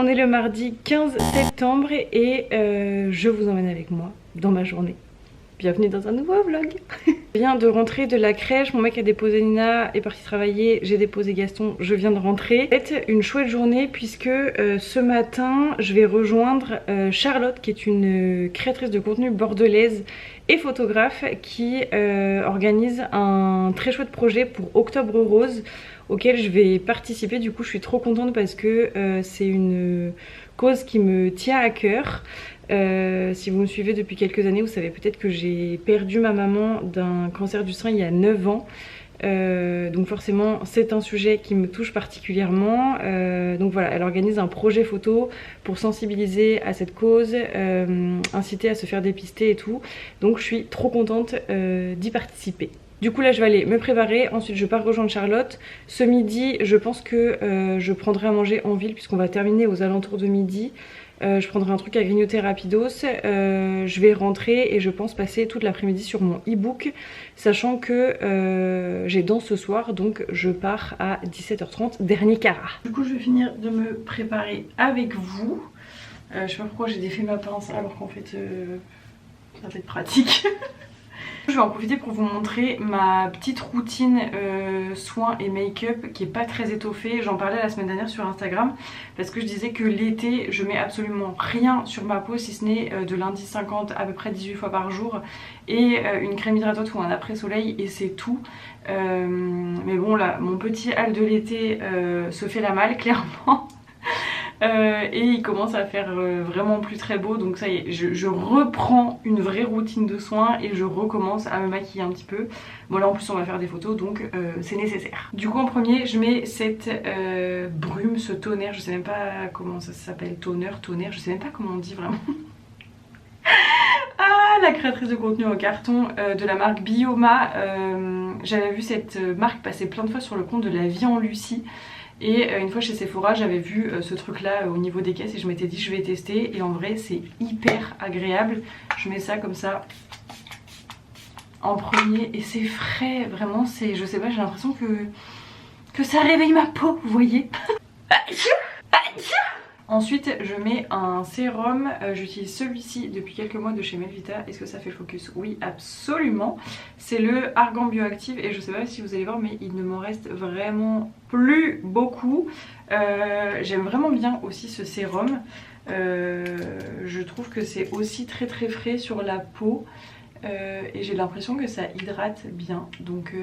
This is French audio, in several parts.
est le mardi 15 septembre et je vous emmène avec moi dans ma journée. Bienvenue dans un nouveau vlog. Je viens de rentrer de la crèche, mon mec a déposé Nina, est parti travailler, j'ai déposé Gaston, je viens de rentrer. C'est une chouette journée puisque ce matin je vais rejoindre Charlotte qui est une créatrice de contenu bordelaise et photographe qui organise un très chouette projet pour Octobre Rose auquel je vais participer. Du coup je suis trop contente parce que c'est une cause qui me tient à cœur. Si vous me suivez depuis quelques années, vous savez peut-être que j'ai perdu ma maman d'un cancer du sein il y a 9 ans. Donc forcément c'est un sujet qui me touche particulièrement. Donc voilà, elle organise un projet photo pour sensibiliser à cette cause, inciter à se faire dépister et tout. Donc je suis trop contente d'y participer. Du coup là je vais aller me préparer, ensuite je pars rejoindre Charlotte. Ce midi je pense que je prendrai à manger en ville puisqu'on va terminer aux alentours de midi. Je prendrai un truc à grignoter rapidos, je vais rentrer et je pense passer toute l'après-midi sur mon e-book, sachant que j'ai danse ce soir, donc je pars à 17h30, dernier carat. Du coup je vais finir de me préparer avec vous. Je sais pas pourquoi j'ai défait ma pince alors qu'en fait ça va être pratique. Je vais en profiter pour vous montrer ma petite routine soins et make-up qui est pas très étoffée. J'en parlais la semaine dernière sur Instagram parce que je disais que l'été je mets absolument rien sur ma peau si ce n'est de l'indice 50 à peu près 18 fois par jour et une crème hydratante ou un après soleil et c'est tout. Mais bon là mon petit hal de l'été se fait la malle clairement. Et il commence à faire vraiment plus très beau, donc ça y est, je reprends une vraie routine de soins et je recommence à me maquiller un petit peu. Bon là en plus on va faire des photos donc c'est nécessaire. Du coup en premier je mets cette brume, ce tonnerre, je sais même pas comment ça s'appelle, tonnerre, je sais même pas comment on dit vraiment. Ah, la créatrice de contenu en carton de la marque Bioma. J'avais vu cette marque passer plein de fois sur le compte de La Vie en Lucie. Et une fois chez Sephora j'avais vu ce truc là au niveau des caisses et je m'étais dit je vais tester et en vrai c'est hyper agréable. Je mets ça comme ça en premier et c'est frais, vraiment c'est, je sais pas, j'ai l'impression que ça réveille ma peau, vous voyez. Ensuite je mets un sérum, j'utilise celui-ci depuis quelques mois de chez Melvita. Est-ce que ça fait le focus? Oui absolument. C'est le Argan Bioactive et je sais pas si vous allez voir mais il ne m'en reste vraiment plus beaucoup. J'aime vraiment bien aussi ce sérum. Je trouve que c'est aussi très très frais sur la peau et j'ai l'impression que ça hydrate bien. Donc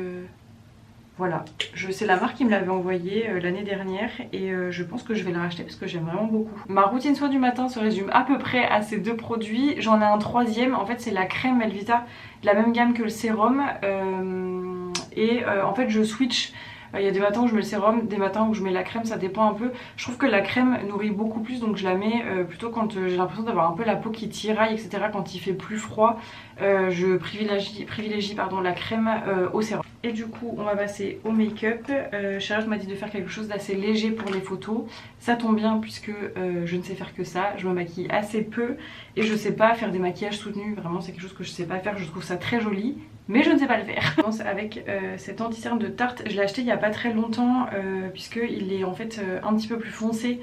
voilà, c'est la marque qui me l'avait envoyé l'année dernière et je pense que je vais le racheter parce que j'aime vraiment beaucoup. Ma routine soin du matin se résume à peu près à ces deux produits. J'en ai un troisième, en fait c'est la crème Melvita de la même gamme que le sérum en fait je switch. Il y a des matins où je mets le sérum, des matins où je mets la crème, ça dépend un peu. Je trouve que la crème nourrit beaucoup plus donc je la mets plutôt quand j'ai l'impression d'avoir un peu la peau qui tiraille etc. Quand il fait plus froid, je privilégie pardon, la crème au sérum. Et du coup on va passer au make-up. Charlotte m'a dit de faire quelque chose d'assez léger pour les photos. Ça tombe bien puisque je ne sais faire que ça, je me maquille assez peu et je sais pas faire des maquillages soutenus, vraiment c'est quelque chose que je sais pas faire, je trouve ça très joli. Mais je ne sais pas le faire. Je commence avec cet anti-cerne de Tarte. Je l'ai acheté il n'y a pas très longtemps puisqu'il est en fait un petit peu plus foncé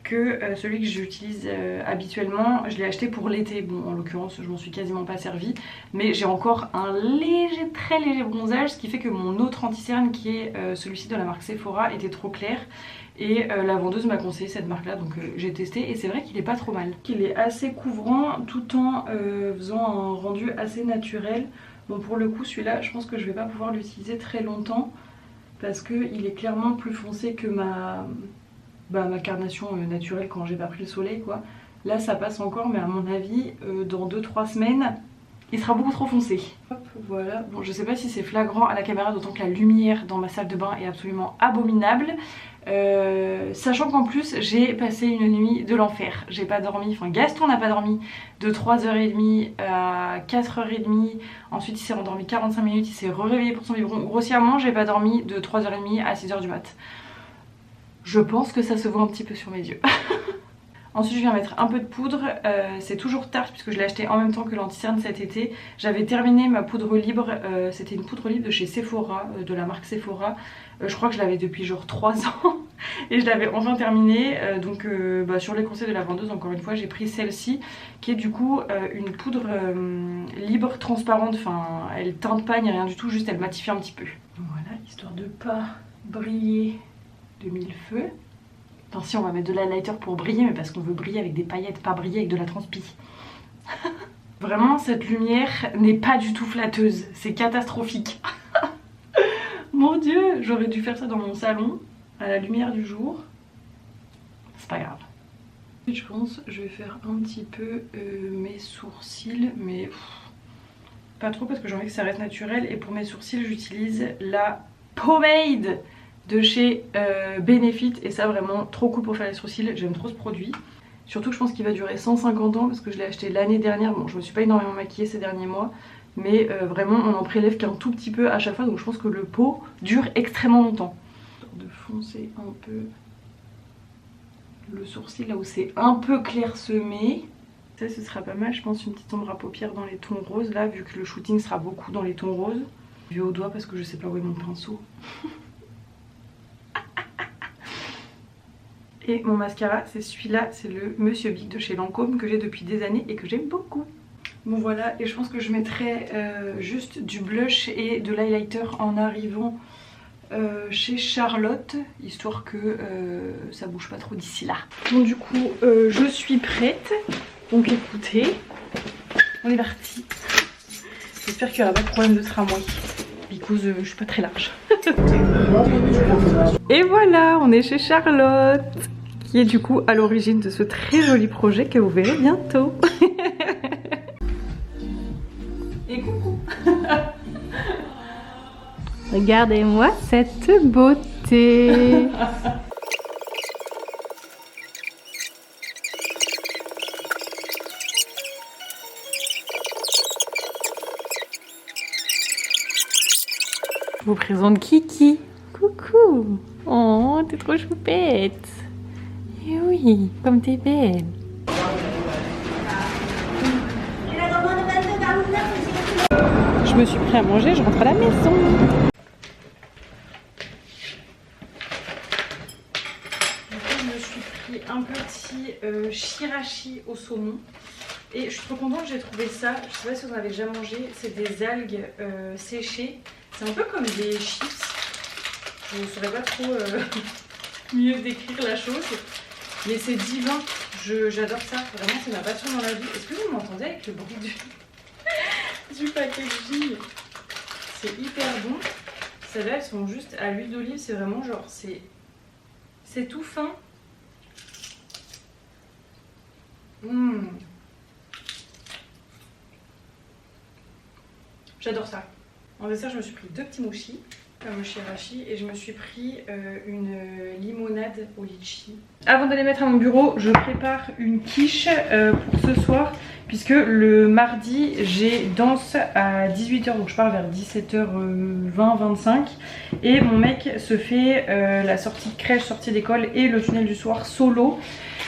que celui que j'utilise habituellement. Je l'ai acheté pour l'été. Bon en l'occurrence je m'en suis quasiment pas servi. Mais j'ai encore un léger, très léger bronzage. Ce qui fait que mon autre anti-cerne qui est celui-ci de la marque Sephora était trop clair. Et la vendeuse m'a conseillé cette marque là donc j'ai testé et c'est vrai qu'il est pas trop mal. Il est assez couvrant tout en faisant un rendu assez naturel. Bon pour le coup celui-là je pense que je vais pas pouvoir l'utiliser très longtemps parce qu'il est clairement plus foncé que ma carnation naturelle quand j'ai pas pris le soleil quoi. Là ça passe encore mais à mon avis dans 2-3 semaines il sera beaucoup trop foncé. Hop, voilà, bon je sais pas si c'est flagrant à la caméra d'autant que la lumière dans ma salle de bain est absolument abominable. Sachant qu'en plus j'ai passé une nuit de l'enfer, j'ai pas dormi, enfin Gaston n'a pas dormi de 3h30 à 4h30, ensuite il s'est rendormi 45 minutes, il s'est réveillé pour son biberon, grossièrement j'ai pas dormi de 3h30 à 6h du mat. Je pense que ça se voit un petit peu sur mes yeux. Ensuite je viens mettre un peu de poudre, c'est toujours Tarte puisque je l'ai acheté en même temps que l'anti-cerne cet été. J'avais terminé ma poudre libre, c'était une poudre libre de chez Sephora, de la marque Sephora. Je crois que je l'avais depuis genre 3 ans et je l'avais enfin terminée. Donc sur les conseils de la vendeuse, encore une fois j'ai pris celle-ci qui est du coup une poudre libre, transparente, enfin elle teinte pas ni rien du tout, juste elle matifie un petit peu. Voilà, histoire de pas briller de mille feux. Si on va mettre de l'highlighter pour briller, mais parce qu'on veut briller avec des paillettes, pas briller avec de la transpi. Vraiment cette lumière n'est pas du tout flatteuse, c'est catastrophique. Mon dieu, j'aurais dû faire ça dans mon salon, à la lumière du jour. C'est pas grave. Je pense que je vais faire un petit peu mes sourcils, mais pas trop parce que j'ai envie que ça reste naturel. Et pour mes sourcils j'utilise la pomade de chez Benefit, et ça vraiment trop cool pour faire les sourcils, j'aime trop ce produit. Surtout que je pense qu'il va durer 150 ans parce que je l'ai acheté l'année dernière. Bon, je me suis pas énormément maquillée ces derniers mois, mais vraiment on en prélève qu'un tout petit peu à chaque fois, donc je pense que le pot dure extrêmement longtemps. De foncer un peu le sourcil là où c'est un peu clairsemé. Ça ce sera pas mal, je pense, une petite ombre à paupières dans les tons roses là, vu que le shooting sera beaucoup dans les tons roses. Je vais au doigt parce que je sais pas où est mon pinceau. Et mon mascara c'est celui-là, c'est le Monsieur Big de chez Lancôme que j'ai depuis des années et que j'aime beaucoup. Bon voilà, et je pense que je mettrai juste du blush et de l'highlighter en arrivant chez Charlotte, histoire que ça bouge pas trop d'ici là. Bon du coup je suis prête, donc écoutez, on est parti. J'espère qu'il n'y aura pas de problème de tramway, because je suis pas très large. Et voilà, on est chez Charlotte, qui est du coup à l'origine de ce très joli projet que vous verrez bientôt. Et coucou. Regardez-moi cette beauté. Je vous présente Kiki. Coucou. Oh, t'es trop choupette. Et oui, comme t'es belle. Je me suis pris à manger, je rentre à la maison. Je me suis pris un petit shirashi au saumon. Et je suis trop contente, j'ai trouvé ça. Je sais pas si vous en avez déjà mangé. C'est des algues séchées. C'est un peu comme des chips. Je ne saurais pas trop mieux décrire la chose. Mais c'est divin. J'adore ça. Vraiment, c'est ma passion dans la vie. Est-ce que vous m'entendez avec le bruit du packaging? C'est hyper bon. Celles-là, elles sont juste à l'huile d'olive. C'est vraiment genre, c'est tout fin. J'adore ça. En dessert, je me suis pris 2 petits mochis, comme le shirashi, et je me suis pris une limonade au litchi. Avant d'aller mettre à mon bureau, je prépare une quiche pour ce soir, puisque le mardi, j'ai danse à 18 h, donc je pars vers 17h20-25. Et mon mec se fait la sortie de crèche, sortie d'école et le tunnel du soir solo.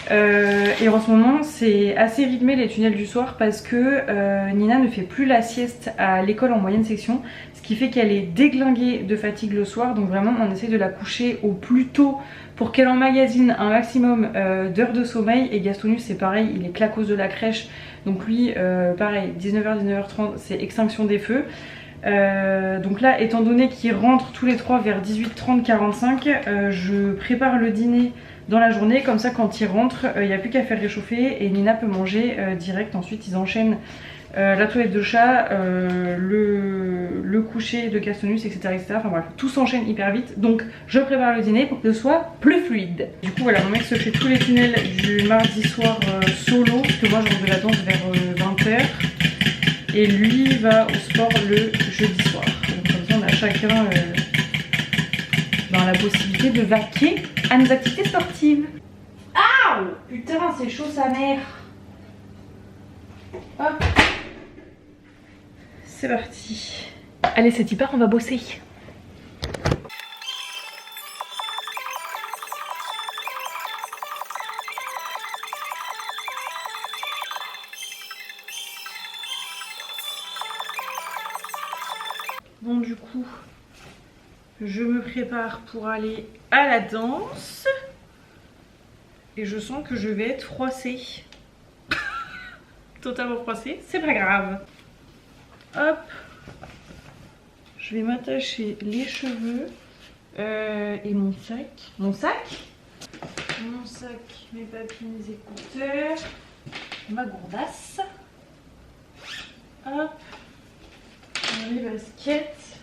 Et en ce moment c'est assez rythmé les tunnels du soir parce que Nina ne fait plus la sieste à l'école en moyenne section, ce qui fait qu'elle est déglinguée de fatigue le soir. Donc vraiment on essaie de la coucher au plus tôt pour qu'elle emmagasine un maximum d'heures de sommeil. Et Gastonus c'est pareil, il est claquos de la crèche, donc lui pareil, 19h 19h30 c'est extinction des feux. Donc là étant donné qu'ils rentrent tous les trois vers 18h30-45, je prépare le dîner dans la journée, comme ça quand ils rentrent il n'y a plus qu'à faire réchauffer et Nina peut manger direct. Ensuite ils enchaînent la toilette de chat, le coucher de Gastonus, etc., etc. Enfin bref, tout s'enchaîne hyper vite, donc je prépare le dîner pour que ce soit plus fluide. Du coup voilà, mon mec se fait tous les tunnels du mardi soir solo, parce que moi je rentre de la danse vers 20h et lui va au sport le jeudi soir. Donc comme ça on a chacun la possibilité de vaquer à nos activités sportives. Ah putain, c'est chaud sa mère. Hop, c'est parti. Allez, c'est hyper, on va bosser. Je me prépare pour aller à la danse. Et je sens que je vais être froissée. Totalement froissée, c'est pas grave. Hop. Je vais m'attacher les cheveux. Et mon sac. Mon sac, mes papiers, mes écouteurs. Ma gourdasse. Hop. Mes baskets.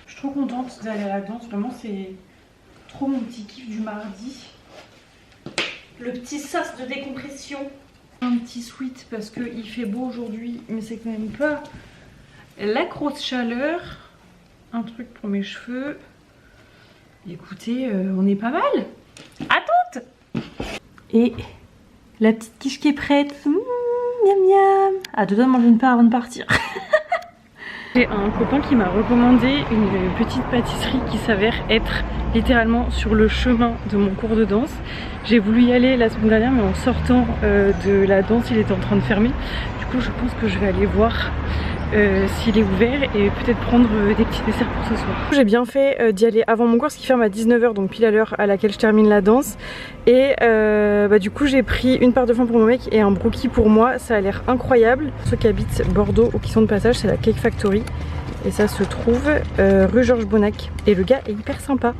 Je suis trop contente d'aller à la danse. Vraiment, c'est trop mon petit kiff du mardi. Le petit sas de décompression. Un petit sweat parce qu'il fait beau aujourd'hui, mais c'est quand même pas la grosse chaleur. Un truc pour mes cheveux. Écoutez, on est pas mal. À toutes. Et la petite quiche qui est prête. Miam miam. À deux doigts de manger une part avant de partir. J'ai un copain qui m'a recommandé une petite pâtisserie qui s'avère être littéralement sur le chemin de mon cours de danse. J'ai voulu y aller la semaine dernière, mais en sortant de la danse, il était en train de fermer. Du coup, je pense que je vais aller voir s'il est ouvert et peut-être prendre des petits desserts pour ce soir. J'ai bien fait d'y aller avant mon cours, ce qui ferme à 19 h, donc pile à l'heure à laquelle je termine la danse. Et du coup, j'ai pris une part de pain pour mon mec et un brookie pour moi. Ça a l'air incroyable. Ceux qui habitent Bordeaux ou qui sont de passage, c'est la Cake Factory. Et ça se trouve rue Georges Bonnac. Et le gars est hyper sympa.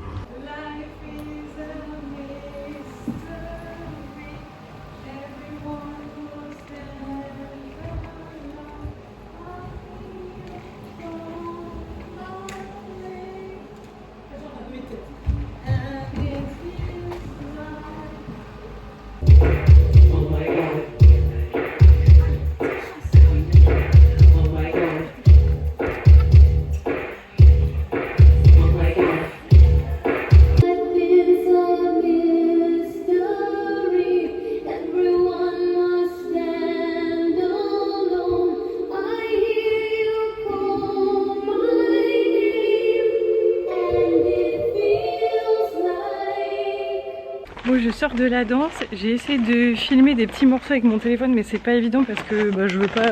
Bon, je sors de la danse, j'ai essayé de filmer des petits morceaux avec mon téléphone, mais c'est pas évident parce que je veux pas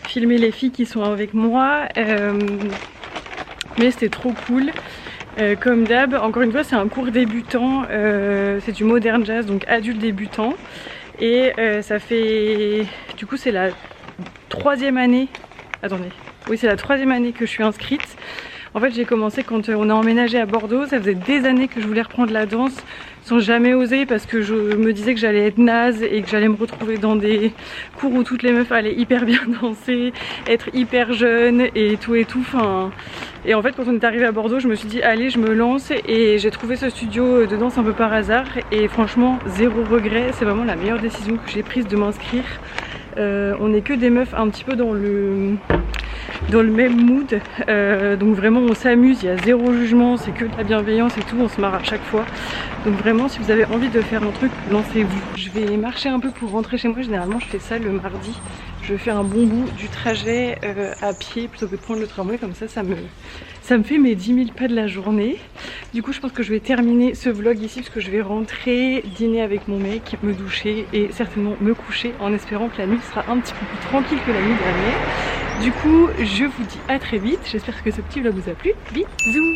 filmer les filles qui sont avec moi, mais c'était trop cool. Comme d'hab, encore une fois c'est un cours débutant, c'est du modern jazz, donc adulte débutant, et ça fait, du coup c'est la 3e année, attendez, oui c'est la 3e année que je suis inscrite. En fait j'ai commencé quand on a emménagé à Bordeaux, ça faisait des années que je voulais reprendre la danse sans jamais oser parce que je me disais que j'allais être naze et que j'allais me retrouver dans des cours où toutes les meufs allaient hyper bien danser, être hyper jeune et tout enfin... Et en fait quand on est arrivé à Bordeaux je me suis dit allez je me lance et j'ai trouvé ce studio de danse un peu par hasard et franchement zéro regret, c'est vraiment la meilleure décision que j'ai prise de m'inscrire. On est que des meufs un petit peu dans le même mood, donc vraiment on s'amuse, il y a zéro jugement, c'est que de la bienveillance et tout, on se marre à chaque fois. Donc vraiment si vous avez envie de faire un truc, lancez-vous. Je vais marcher un peu pour rentrer chez moi, généralement je fais ça le mardi. Je fais un bon bout du trajet à pied plutôt que de prendre le tramway, comme ça ça me fait mes 10 000 pas de la journée. Du coup je pense que je vais terminer ce vlog ici parce que je vais rentrer, dîner avec mon mec, me doucher et certainement me coucher en espérant que la nuit sera un petit peu plus tranquille que la nuit dernière. Du coup je vous dis à très vite, j'espère que ce petit vlog vous a plu, bisous.